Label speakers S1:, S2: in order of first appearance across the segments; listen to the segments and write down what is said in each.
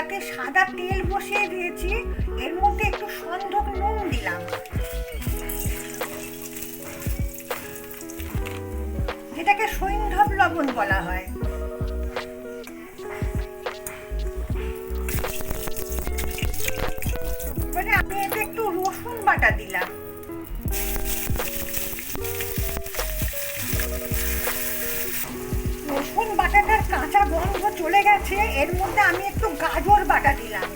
S1: কড়াতে সাদা তেল বসিয়ে দিয়েছি, এর মধ্যে একটু সন্ধক নুন দিলাম, যেটাকে সৈন্ধব লবণ বলা হয়। এবারে আমি এতে একটু রসুন বাটা দিলাম, রসুন বাটাটার কাঁচা গন্ধ চলে গেছে। এর মধ্যে আমি একটু গাজর বাটা দিলাম,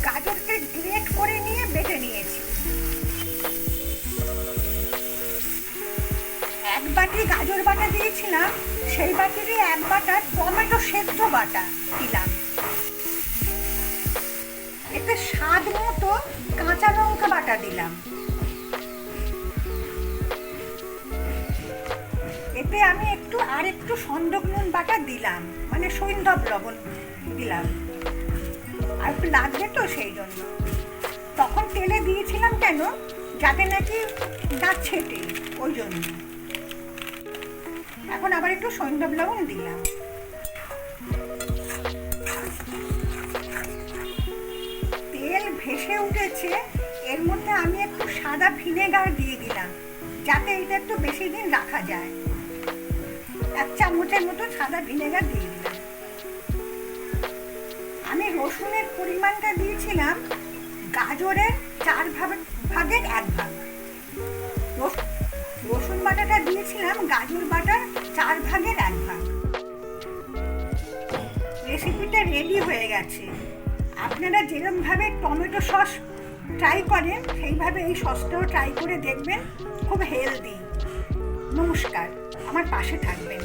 S1: গাজরকে গ্রেট করে নিয়ে বেটে নিয়েছি। এক বাটি গাজর বাটা দিয়েছিলাম, সেই বাটিরই এক বাটা টমেটো সেদ্ধ বাটা দিলাম। এতে স্বাদ মতো কাঁচা লঙ্কা বাটা দিলাম। এতে আমি একটু সন্ধক নুন বাটা দিলাম, মানে সৈন্ধব লবণ দিলাম, আর একটু লাগবে তো সেই জন্য। তখন তেলে দিয়েছিলাম কেন, যাতে নাকি না ছেটে, ওই জন্য। এখন আবার একটু সৈন্ধব লবণ দিলাম। তেল ভেসে উঠেছে, এর মধ্যে আমি একটু সাদা ভিনেগার দিয়ে দিলাম, যাতে এটা একটু বেশি দিন রাখা যায়। 1 চামচের মতো সাদা ভিনেগার দিয়ে দিলাম। আমি রসুনের পরিমাণটা দিয়েছিলাম গাজরের 4 ভাগের 1 ভাগ। রসুন বাটাটা দিয়েছিলাম গাজর বাটার 4 ভাগের 1 ভাগ। রেসিপিটা রেডি হয়ে গেছে। আপনারা যেরকমভাবে টমেটো সস ট্রাই করেন, সেইভাবে এই সসটাও ট্রাই করে দেখবেন, খুব হেলদি। নমস্কার, আমার পাশে থাকবেন।